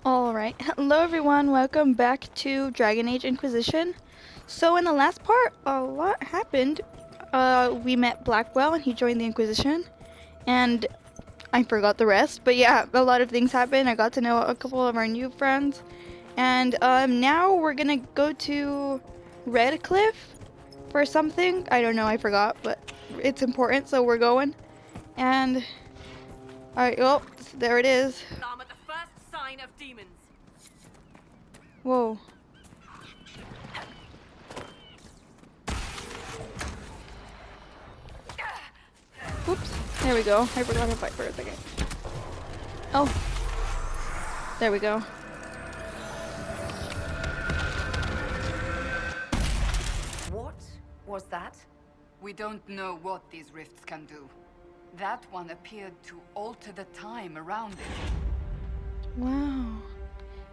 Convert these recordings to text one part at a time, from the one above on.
Alright, hello everyone, welcome back to Dragon Age Inquisition. So in the last part, a lot happened. We met Blackwell and he joined the Inquisition. And I forgot the rest, but yeah, a lot of things happened. I got to know a couple of our new friends. And now we're gonna go to Redcliffe for something. I don't know, I forgot, but it's important, so we're going. And, alright, well, there it is. I'm at the first sign of demons. Whoa. Oops. There we go. I forgot to fight for a second. Oh. There we go. What was that? We don't know what these rifts can do. That one appeared to alter the time around it. Wow.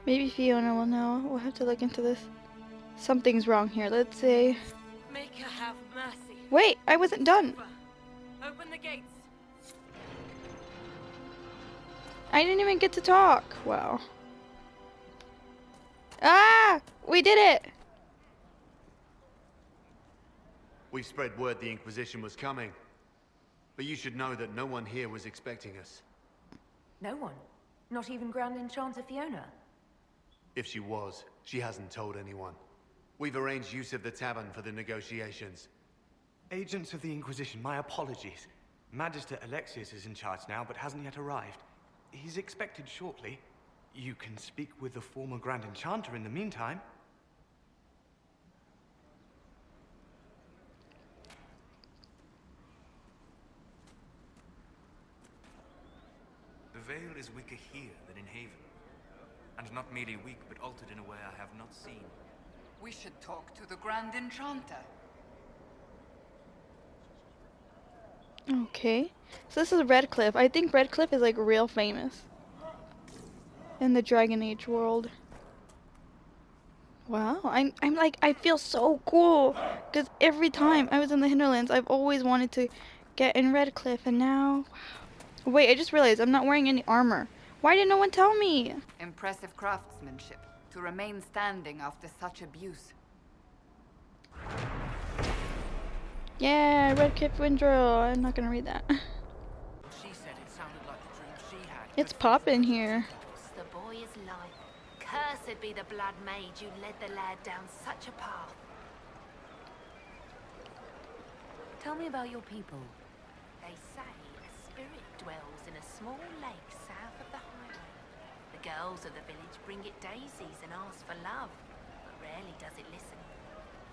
Maybe Fiona will know. We'll have to look into this. Something's wrong here. Let's see. Make her have mercy. Wait, I wasn't done. Open the gates. I didn't even get to talk. Wow. Ah! We did it! We spread word the Inquisition was coming. But you should know that no one here was expecting us. No one? Not even Grand Enchanter Fiona? If she was, she hasn't told anyone. We've arranged use of the tavern for the negotiations. Agents of the Inquisition, my apologies. Magister Alexius is in charge now, but hasn't yet arrived. He's expected shortly. You can speak with the former Grand Enchanter in the meantime. The veil is weaker here than in Haven. And not merely weak, but altered in a way I have not seen. We should talk to the Grand Enchanter. Okay. So this is Redcliffe. I think Redcliffe is like real famous in the Dragon Age world. Wow, I'm like, I feel so cool because every time I was in the Hinterlands, I've always wanted to get in Redcliffe, and now, wow. Wait, I just realized I'm not wearing any armor. Why did no one tell me? Impressive craftsmanship to remain standing after such abuse. Yeah, Redcliffe Windrill. I'm not gonna read that. She said it sounded like the dream she had. It's poppin' here. The boy is life. Cursed be the blood maid you led the lad down such a path. Tell me about your people. They say a spirit dwells in a small lake south of the highway. The girls of the village bring it daisies and ask for love, but rarely does it listen.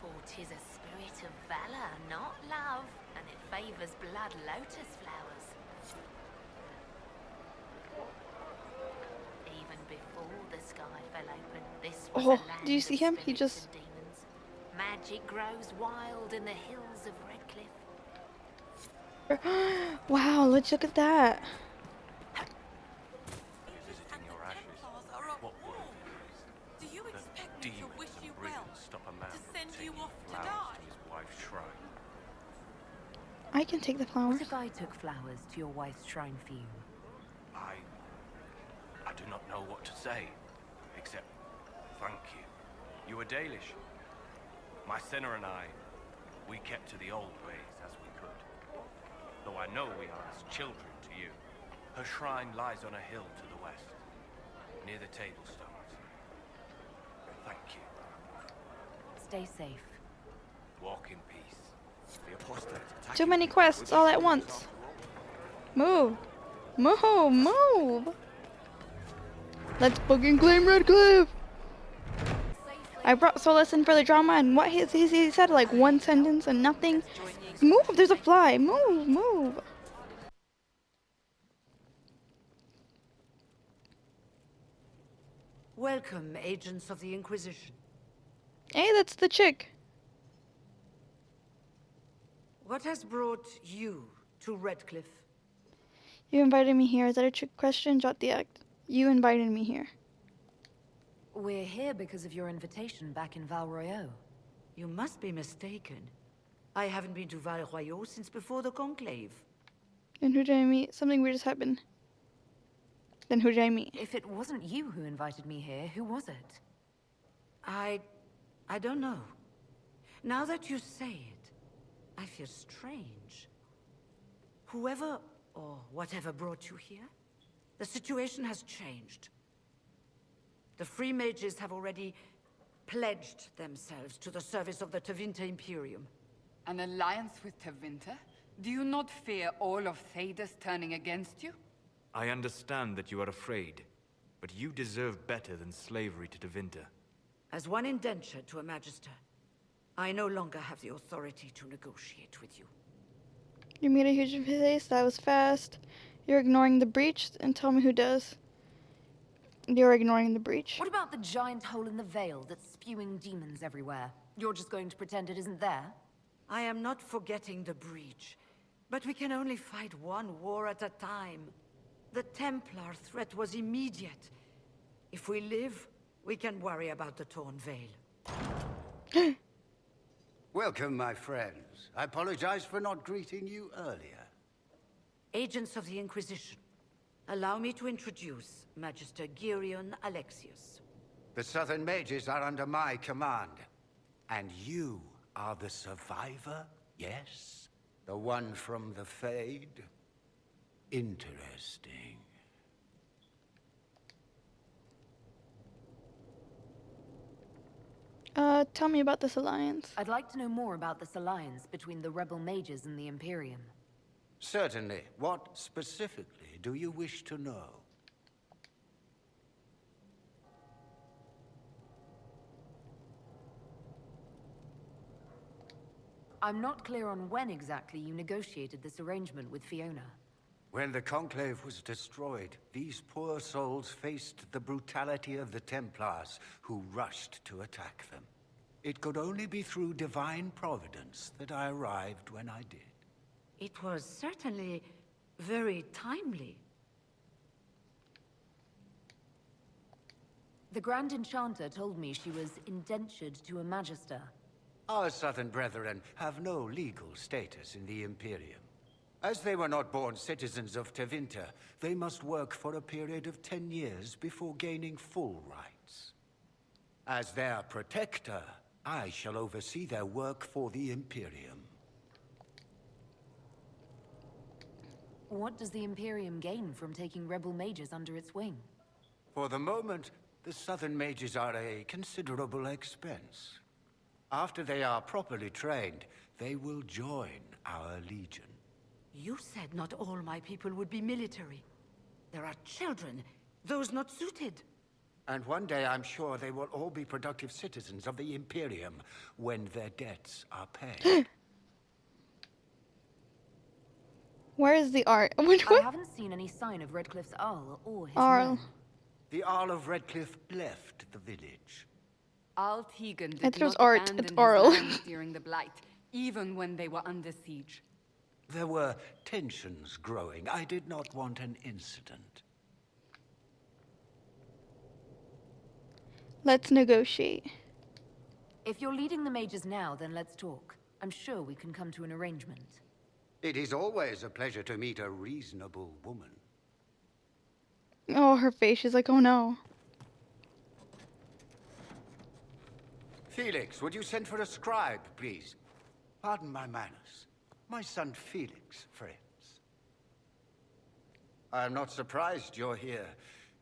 For 'tis a spirit of valor, not love, and it favors blood lotus flowers. Even before the sky fell open, this was a land Do you see of him? He spirits just... and demons. Magic grows wild in the hills of Redcliffe. Wow, let's look at that. Visiting your ashes, what would it Do you be? expect The me to demons wish of you Britain well? stop a man To from send you taking off to flowers die? to his wife's shrine. I can take the flowers. What if I took flowers to your wife's shrine for you? I do not know what to say, except thank you. You were Dalish. My sinner and I, we kept to the old ways as we could. Though I know we are as children to you. Her shrine lies on a hill to the west, near the tablstones. Thank you. Stay safe. Walk in peace. The apostates attack Too you many with quests all at demons once. after all. Move. Move, move. Let's fucking claim Redcliffe. I brought Solus in for the drama, and what he said like one sentence and nothing. Move, there's a fly. Move, move. Welcome, agents of the Inquisition. Hey, that's the chick. What has brought you to Redcliffe? You invited me here. Is that a trick question? Jot the act. You invited me here. We're here because of your invitation back in Val Royeaux. You must be mistaken. I haven't been to Val Royeaux since before the Conclave. And who did I meet? Something weird just happened. Then who did I meet? If it wasn't you who invited me here, who was it? I don't know. Now that you say it, I feel strange. Whoever or whatever brought you here, the situation has changed. The Free Mages have already pledged themselves to the service of the Tevinter Imperium. An alliance with Tevinter? Do you not fear all of Thedas turning against you? I understand that you are afraid, but you deserve better than slavery to Tevinter. As one indentured to a Magister, I no longer have the authority to negotiate with you. You made a huge face. That was fast. You're ignoring the breach, and tell me who does. You're ignoring the breach. What about the giant hole in the veil that's spewing demons everywhere? You're just going to pretend it isn't there? I am not forgetting the breach, but we can only fight one war at a time. The Templar threat was immediate. If we live, we can worry about the torn veil. Welcome, my friends. I apologize for not greeting you earlier. Agents of the Inquisition, allow me to introduce Magister Girion Alexius. The Southern Mages are under my command. And you are the survivor, yes? The one from the Fade? Interesting. Tell me about this alliance. I'd like to know more about this alliance between the rebel mages and the Imperium. Certainly. What specifically do you wish to know? I'm not clear on when exactly you negotiated this arrangement with Fiona. When the Conclave was destroyed, these poor souls faced the brutality of the Templars, who rushed to attack them. It could only be through divine providence that I arrived when I did. It was certainly very timely. The Grand Enchanter told me she was indentured to a Magister. Our Southern brethren have no legal status in the Imperium. As they were not born citizens of Tevinter, they must work for a period of 10 years before gaining full rights. As their protector, I shall oversee their work for the Imperium. What does the Imperium gain from taking rebel mages under its wing? For the moment, the Southern Mages are a considerable expense. After they are properly trained, they will join our Legion. You said not all my people would be military. There are children, those not suited. And one day I'm sure they will all be productive citizens of the Imperium when their debts are paid. Where is the art? I haven't seen any sign of Redcliffe's Arl or his Arl. men. The Arl of Redcliffe left the village. Arl Tegan I did thought it was not art. abandon It's his Arl. lands during the Blight, even when they were under siege. There were tensions growing. I did not want an incident. Let's negotiate. If you're leading the mages now, then let's talk. I'm sure we can come to an arrangement. It is always a pleasure to meet a reasonable woman. Oh, her face. She's like, oh no. Felix, would you send for a scribe, please? Pardon my manners. My son Felix, friends. I am not surprised you're here.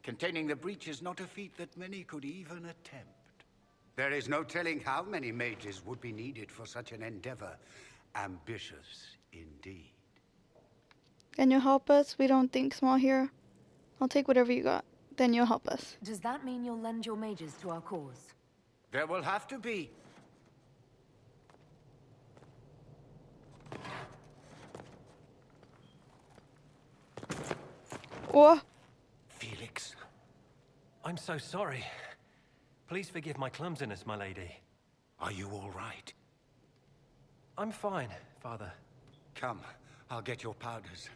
Containing the breach is not a feat that many could even attempt. There is no telling how many mages would be needed for such an endeavor. Ambitious indeed. Can you help us? We don't think small here. I'll take whatever you got. Then you'll help us. Does that mean you'll lend your mages to our cause? There will have to be. Oh, Felix. I'm so sorry. Please forgive my clumsiness, my lady. Are you all right? I'm fine, Father. Come, I'll get your powders.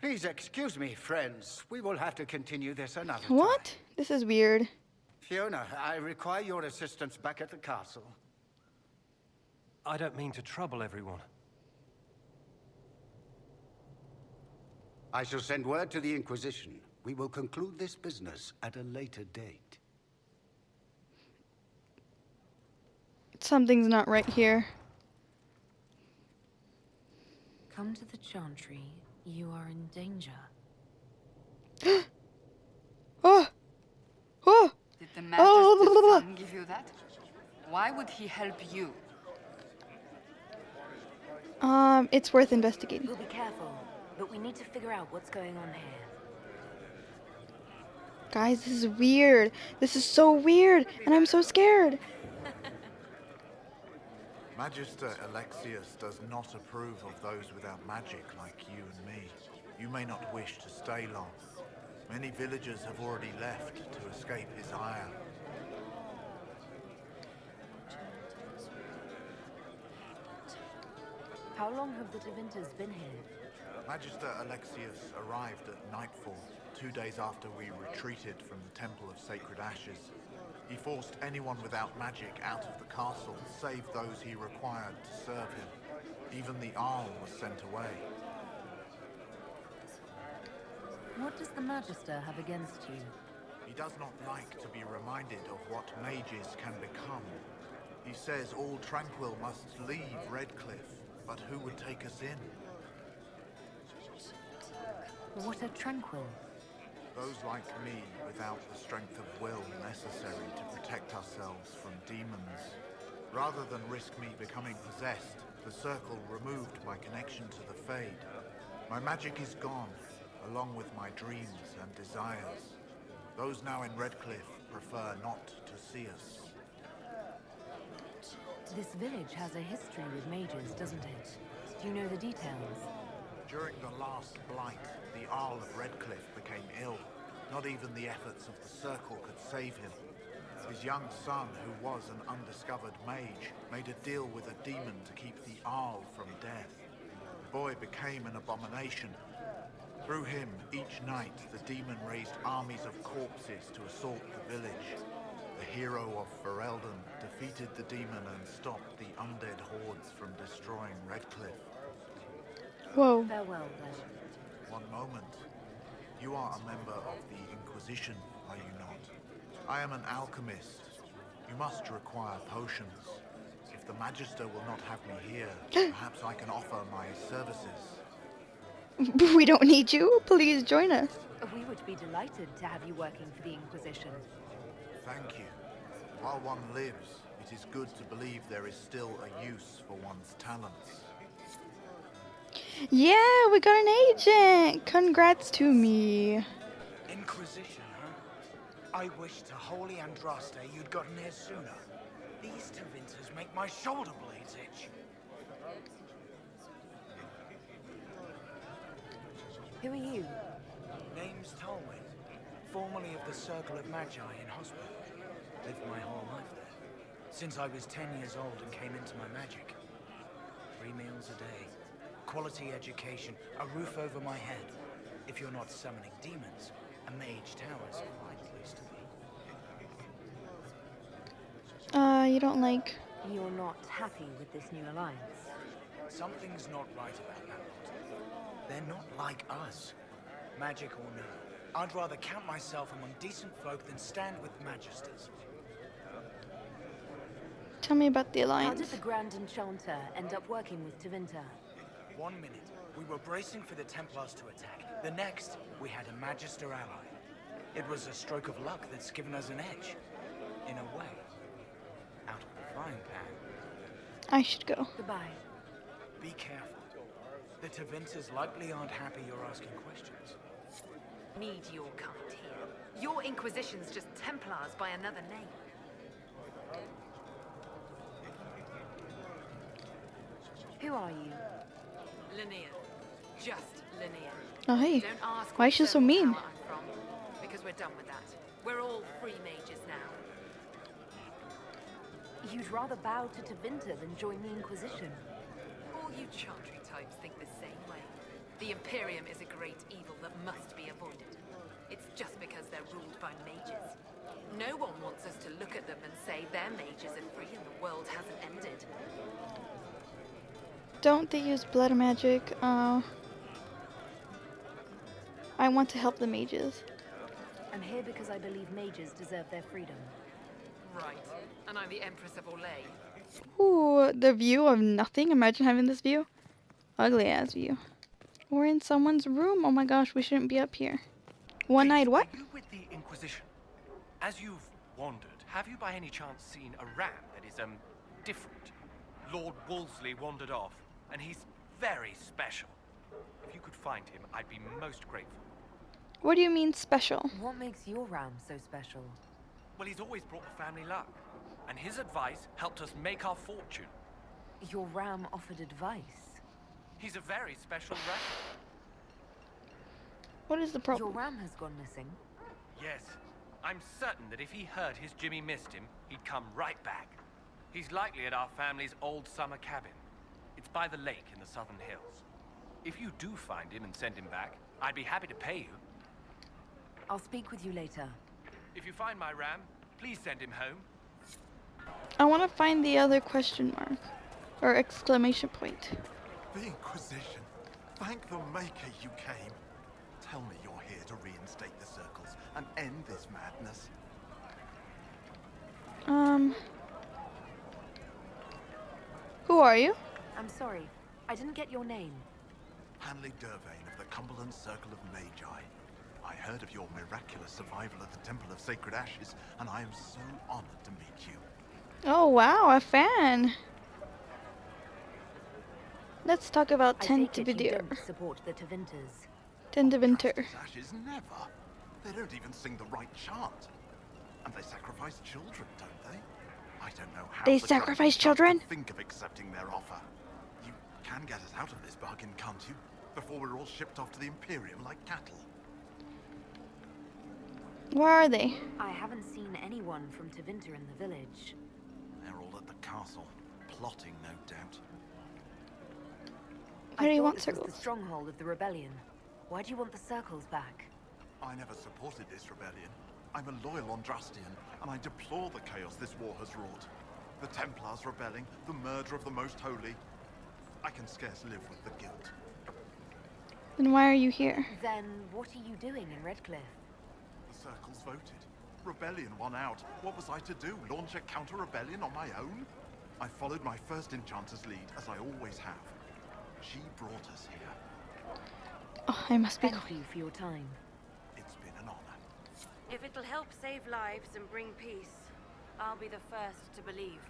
Please excuse me, friends. We will have to continue this another time. what? This is weird. Fiona, I require your assistance back at the castle. I don't mean to trouble everyone. I shall send word to the Inquisition. We will conclude this business at a later date. Something's not right here. Come to the Chantry. You are in danger. Oh! Oh! Did the Master's son give you that? Why would he help you? It's worth investigating. We'll be careful, but we need to figure out what's going on here. Guys, this is weird. This is so weird, and I'm so scared. Magister Alexius does not approve of those without magic like you and me. You may not wish to stay long. Many villagers have already left to escape his ire. How long have the Tevinters been here? Magister Alexius arrived at nightfall, 2 days after we retreated from the Temple of Sacred Ashes. He forced anyone without magic out of the castle, save those he required to serve him. Even the Arl was sent away. What does the Magister have against you? He does not like to be reminded of what mages can become. He says all Tranquil must leave Redcliffe, but who would take us in? What are Tranquil? Those like me without the strength of will necessary to protect ourselves from demons. Rather than risk me becoming possessed, the Circle removed my connection to the Fade. My magic is gone, along with my dreams and desires. Those now in Redcliffe prefer not to see us. This village has a history with mages, doesn't it? Do you know the details? During the last blight, the Arl of Redcliffe became ill. Not even the efforts of the Circle could save him. His young son, who was an undiscovered mage, made a deal with a demon to keep the Arl from death. The boy became an abomination. Through him, each night, the demon raised armies of corpses to assault the village. The hero of Ferelden defeated the demon and stopped the undead hordes from destroying Redcliffe. Whoa. Farewell, then. One moment. You are a member of the Inquisition, are you not? I am an alchemist. You must require potions. If the Magister will not have me here, perhaps I can offer my services. We don't need you. Please join us. We would be delighted to have you working for the Inquisition. Thank you. While one lives, it is good to believe there is still a use for one's talents. Yeah, we got an agent. Congrats to me. Inquisition, huh? I wish to Holy Andraste you'd gotten here sooner. These Tevinters make my shoulder blades itch. Who are you? Name's Tolwyn, formerly of the Circle of Magi in Hospital. Lived my whole life there. Since I was 10 years old and came into my magic. 3 meals a day. Quality education, a roof over my head. If you're not summoning demons, a mage tower's a fine place to be. You don't like... You're not happy with this new alliance? Something's not right about that lot. They're not like us. Magic or no, I'd rather count myself among decent folk than stand with magisters. Tell me about the How alliance. did the Grand Enchanter end up working with Tevinter? 1 minute, we were bracing for the Templars to attack. The next, we had a Magister ally. It was a stroke of luck that's given us an edge. In a way. Out of the frying pan. I should go. Goodbye. Be careful. The Tevinters likely aren't happy you're asking questions. Need your kind here. Your Inquisition's just Templars by another name. Who are you? Linnea. Just Linnea. Oh, hey. Don't ask Why is she so mean? where I'm from, because we're done with that. We're all free mages now. You'd rather bow to Tevinter than join the Inquisition. All you Chantry types think the same way. The Imperium is a great evil that must be avoided. It's just because they're ruled by mages. No one wants us to look at them and say their mages are free and the world hasn't ended. Don't they use blood magic? I want to help the mages. here because I believe mages deserve their freedom. Right. And I'm the Empress of Orlais. Ooh, the view of nothing. Imagine having this view. Ugly ass view. We're in someone's room. Oh my gosh, we shouldn't be up here. One-eyed what? Are you with the Inquisition? As you've wandered, have you by any chance seen a ram that is, different? Lord Wolseley wandered off, and he's very special. If you could find him, I'd be most grateful. What do you mean special? What makes your ram so special? Well, he's always brought the family luck, and his advice helped us make our fortune. Your ram offered advice? He's a very special ram. What is the problem? Your ram has gone missing. Yes, I'm certain that if he heard his Jimmy missed him, he'd come right back. He's likely at our family's old summer cabin. It's by the lake in the southern hills. If you do find him and send him back, I'd be happy to pay you. I'll speak with you later. If you find my ram, please send him home. I want to find the other question mark. Or exclamation point. The Inquisition. Thank the Maker you came. Tell me you're here to reinstate the circles and end this madness. Who are you? I'm sorry. I didn't get your name. Hanley Dervain of the Cumberland Circle of Magi. I heard of your miraculous survival at the Temple of Sacred Ashes, and I am so honored to meet you. Oh wow, a fan. Let's talk about I take it you Tentavidir. don't support the Tevinters. Tentavinter. Ashes never. They don't even sing the right chant. And they sacrifice children, don't they? I don't know how They the sacrifice government children? could think of accepting their offer. You can get us out of this bargain, can't you? Before we're all shipped off to the Imperium like cattle. Where are they? I haven't seen anyone from Tevinter in the village. They're all at the castle, plotting, no doubt. Why do you thought want this was circles? the stronghold of the rebellion. Why do you want the circles back? I never supported this rebellion. I'm a loyal Andrastian, and I deplore the chaos this war has wrought. The Templars rebelling, the murder of the Most Holy. I can scarce live with the guilt. Then why are you here? Then what are you doing in Redcliffe? The circles voted. Rebellion won out. What was I to do? Launch a counter-rebellion on my own? I followed my first enchanter's lead, as I always have. She brought us here. Oh, I must be Thank you for your time. It's been an honor. If it'll help save lives and bring peace, I'll be the first to believe.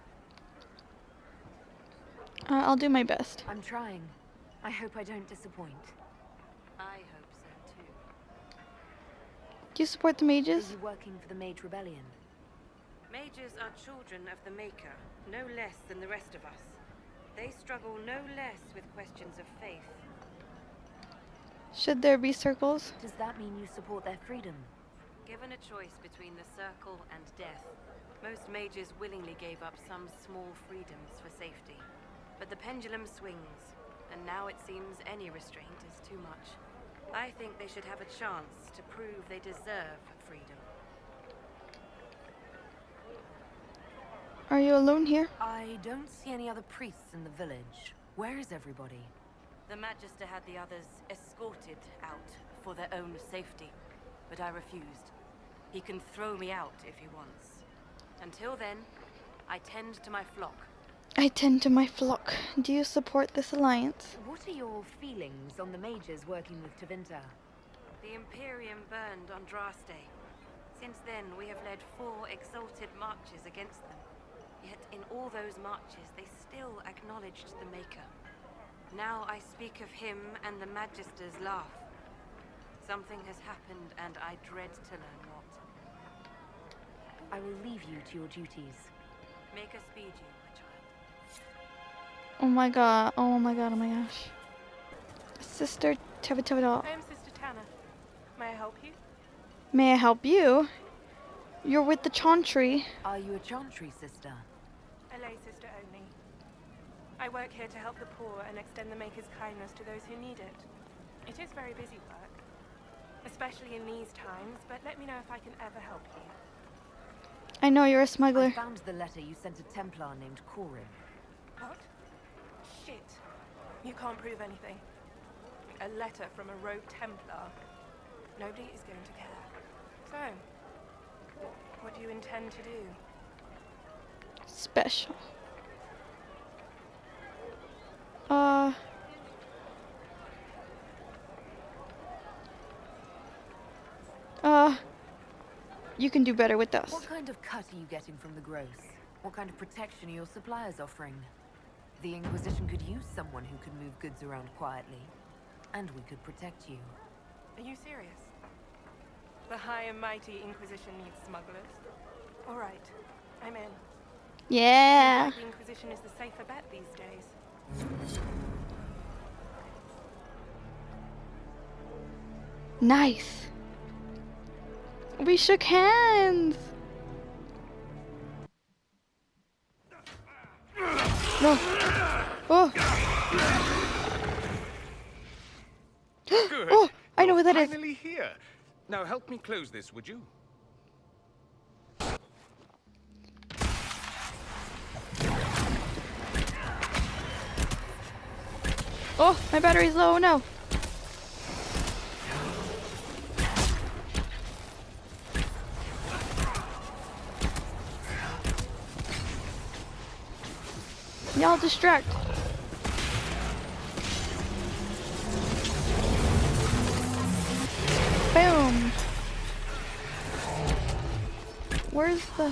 I'll do my best. I'm trying. I hope I don't disappoint. I hope so too. Do you support the Are mages? you working for the Mage Rebellion? Mages are children of the Maker, no less than the rest of us. They struggle no less with questions of faith. Should there be circles? Does that mean you support their freedom? Given a choice between the circle and death, most mages willingly gave up some small freedoms for safety. But the pendulum swings, and now it seems any restraint is too much. I think they should have a chance to prove they deserve freedom. Are you alone here? I don't see any other priests in the village. Where is everybody? The Magister had the others escorted out for their own safety, but I refused. He can throw me out if he wants. Until then, I tend to my flock. I tend to my flock. Do you support this alliance? What are your feelings on the mages working with Tevinter? The Imperium burned on Draste. Since then, we have led 4 exalted marches against them. Yet in all those marches, they still acknowledged the Maker. Now I speak of him and the Magisters laugh. Something has happened, and I dread to learn what. I will leave you to your duties. Make us speed you, my child. Oh my god. Oh my god. Oh my gosh. Sister Tevitavadal. I am Sister Tanner. May I help you? May I help you? You're with the Chantry. Are you a Chantry sister? A lay sister only. I work here to help the poor and extend the Maker's kindness to those who need it. It is very busy work, especially in these times, but let me know if I can ever help you. I know you're a smuggler. I found the letter you sent a Templar named Corin. What? Shit. You can't prove anything. A letter from a rogue Templar. Nobody is going to care. So, what do you intend to do? Special. You can do better with us. What kind of cut are you getting from the gross? What kind of protection are your suppliers offering? The Inquisition could use someone who could move goods around quietly. And we could protect you. Are you serious? The high and mighty Inquisition needs smugglers? Alright, I'm in. Yeah. Seems like the Inquisition is the safer bet these days. Nice. We shook hands. No. Oh. Good. Oh, I know what that is. Finally here. Now help me close this, would you? Oh, my battery's low. No. Y'all distract. Boom. Where's the...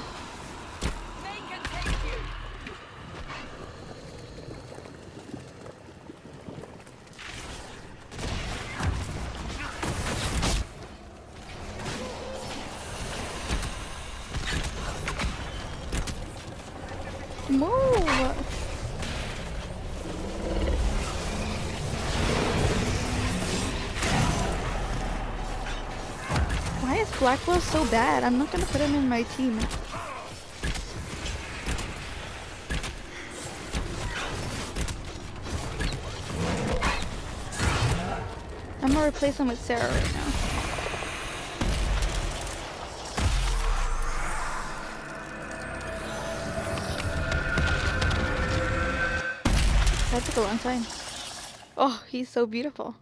Move. Why is Blackwell so bad? I'm not gonna put him in my team. I'm gonna replace him with Sarah right now. That took a long time. Oh, he's so beautiful.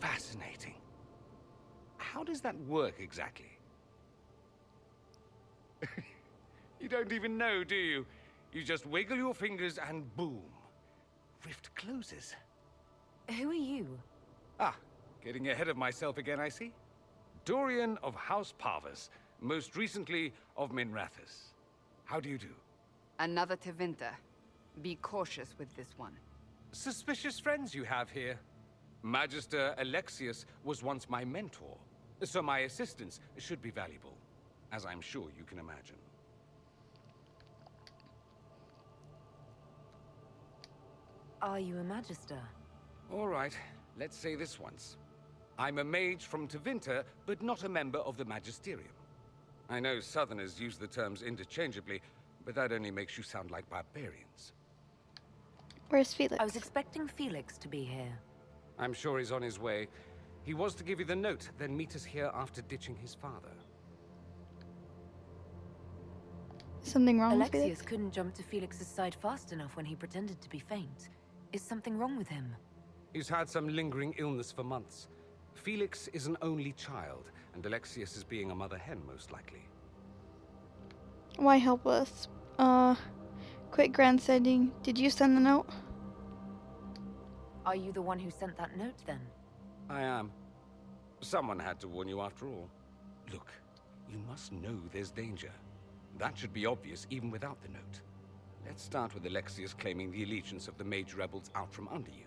Fascinating. How does that work exactly? You don't even know, do you? You just wiggle your fingers and boom. Rift closes. Who are you? Ah, getting ahead of myself again, I see. Dorian of House Parvus, most recently of Minrathous. How do you do? Another Tevinter. Be cautious with this one. Suspicious friends you have here. Magister Alexius was once my mentor, so my assistance should be valuable, as I'm sure you can imagine. Are you a Magister? All right, let's say this once. I'm a mage from Tevinter, but not a member of the Magisterium. I know Southerners use the terms interchangeably, but that only makes you sound like barbarians. Where's Felix? I was expecting Felix to be here. I'm sure he's on his way. He was to give you the note, then meet us here after ditching his father. Something wrong with Alexius Felix? couldn't jump to Felix's side fast enough when he pretended to be faint. Is something wrong with him? He's had some lingering illness for months. Felix is an only child, and Alexius is being a mother hen, most likely. Why help us? Quick grandsending. Did you send the note? Are you the one who sent that note, then? I am. Someone had to warn you after all. Look, you must know there's danger. That should be obvious even without the note. Let's start with Alexius claiming the allegiance of the mage rebels out from under you.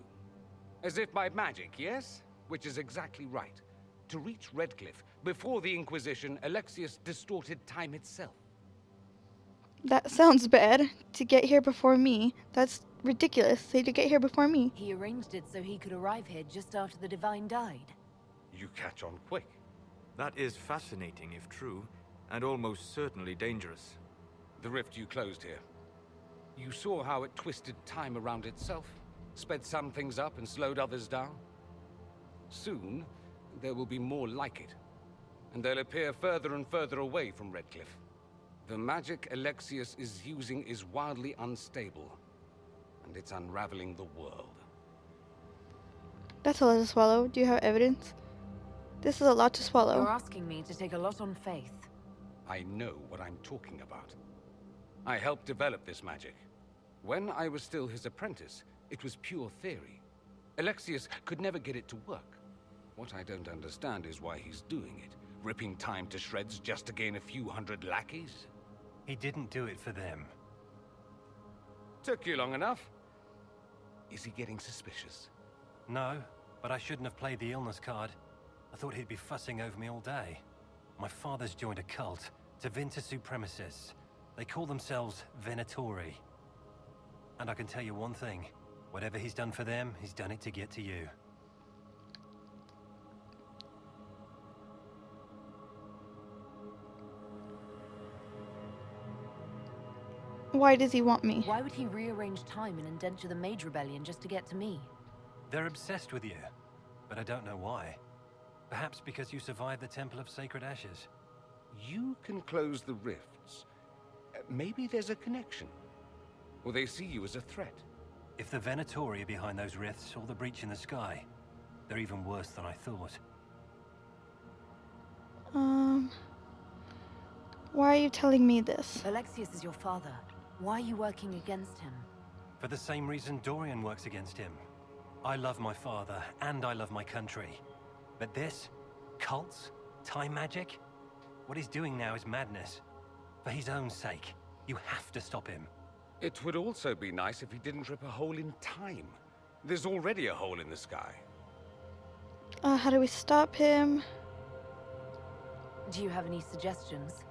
As if by magic, yes? Which is exactly right. To reach Redcliffe, before the Inquisition, Alexius distorted time itself. That sounds bad. To get here before me. That's ridiculous. Say to get here before me. He arranged it so he could arrive here just after the Divine died. You catch on quick. That is fascinating if true, and almost certainly dangerous. The rift you closed here. You saw how it twisted time around itself, sped some things up and slowed others down. Soon, there will be more like it, and they'll appear further and further away from Redcliffe. The magic Alexius is using is wildly unstable, and it's unraveling the world. That's a lot to swallow. Do you have evidence? This is a lot to swallow. You're asking me to take a lot on faith. I know what I'm talking about. I helped develop this magic. When I was still his apprentice, it was pure theory. Alexius could never get it to work. What I don't understand is why he's doing it. Ripping time to shreds just to gain a few hundred lackeys? He didn't do it for them. Took you long enough. Is he getting suspicious? No, but I shouldn't have played the illness card. I thought he'd be fussing over me all day. My father's joined a cult, Tevinter Supremacists. They call themselves Venatori. And I can tell you one thing. Whatever he's done for them, he's done it to get to you. Why does he want me? Why would he rearrange time and indenture the Mage Rebellion just to get to me? They're obsessed with you, but I don't know why. Perhaps because you survived the Temple of Sacred Ashes. You can close the rifts. Maybe there's a connection. Or they see you as a threat. If the Venatori are behind those rifts or the breach in the sky, they're even worse than I thought. Why are you telling me this? Alexius is your father. Why are you working against him? For the same reason Dorian works against him. I love my father, and I love my country. But this? Cults? Time magic? What he's doing now is madness. For his own sake, you have to stop him. It would also be nice if he didn't rip a hole in time. There's already a hole in the sky. How do we stop him? Do you have any suggestions?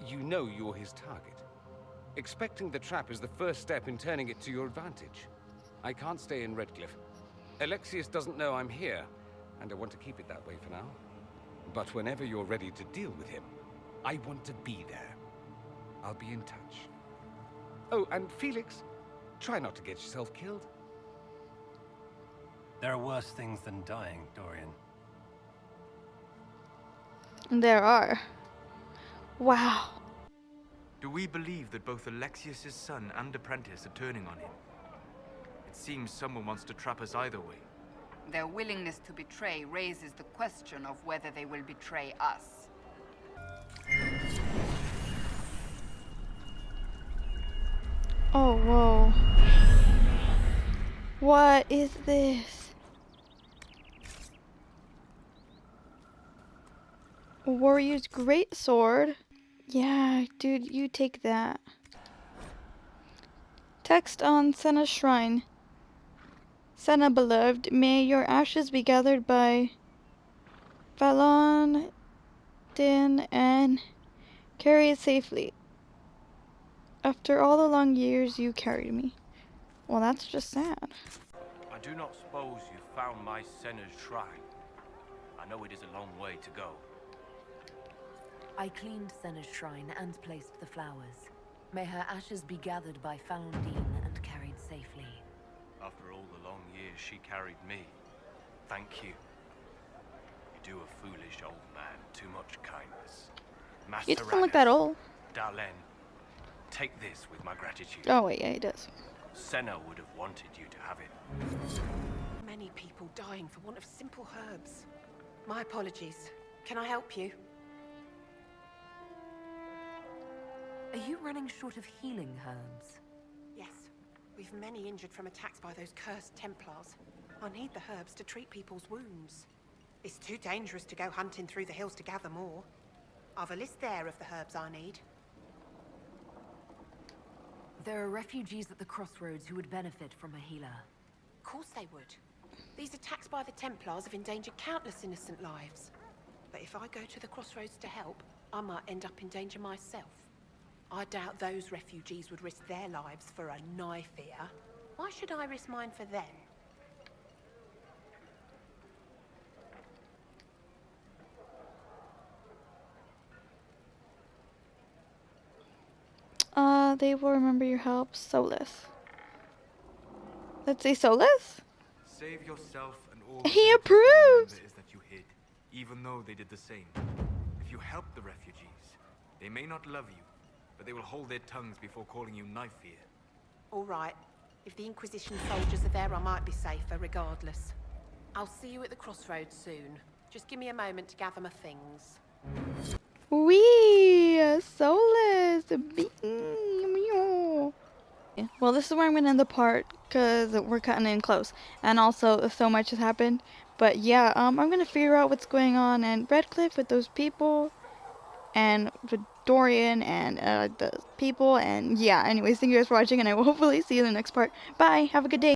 You know you're his target. Expecting the trap is the first step in turning it to your advantage. I can't stay in Redcliffe. Alexius doesn't know I'm here, and I want to keep it that way for now. But whenever you're ready to deal with him, I want to be there. I'll be in touch. Oh, and Felix, try not to get yourself killed. There are worse things than dying, Dorian. There are. Wow. Do we believe that both Alexius's son and apprentice are turning on him? It seems someone wants to trap us either way. Their willingness to betray raises the question of whether they will betray us. Oh, whoa. What is this? Warrior's great sword. Yeah, dude, you take that. Text on Senna's shrine. Senna beloved, may your ashes be gathered by Valon Din and carried safely. After all the long years you carried me. Well, that's just sad. I do not suppose you found my Senna's shrine. I know it is a long way to go. I cleaned Senna's shrine and placed the flowers. May her ashes be gathered by Falondine and carried safely. After all the long years she carried me, thank you. You do a foolish old man too much kindness. He doesn't look that old. Darlene, take this with my gratitude. Oh wait, yeah, he does. Senna would have wanted you to have it. Many people dying for want of simple herbs. My apologies. Can I help you? Are you running short of healing herbs? Yes. We've many injured from attacks by those cursed Templars. I need the herbs to treat people's wounds. It's too dangerous to go hunting through the hills to gather more. I've a list there of the herbs I need. There are refugees at the crossroads who would benefit from a healer. Of course they would. These attacks by the Templars have endangered countless innocent lives. But if I go to the crossroads to help, I might end up in danger myself. I doubt those refugees would risk their lives for a knife here. Why should I risk mine for them? They will remember your help. Solus. Let's say Solus? Save yourself and all He approves! it is that you hid, even though they did the same. If you help the refugees, they may not love you, but they will hold their tongues before calling you knife here. All right. If the Inquisition soldiers are there, I might be safer regardless. I'll see you at the crossroads soon. Just give me a moment to gather my things. Soulless. Well, this is where I'm going to end the part because we're cutting in close. And also, so much has happened. But yeah, I'm going to figure out what's going on in Redcliffe with those people. And with Dorian and the people. And yeah, anyways, thank you guys for watching. And I will hopefully see you in the next part. Bye. Have a good day.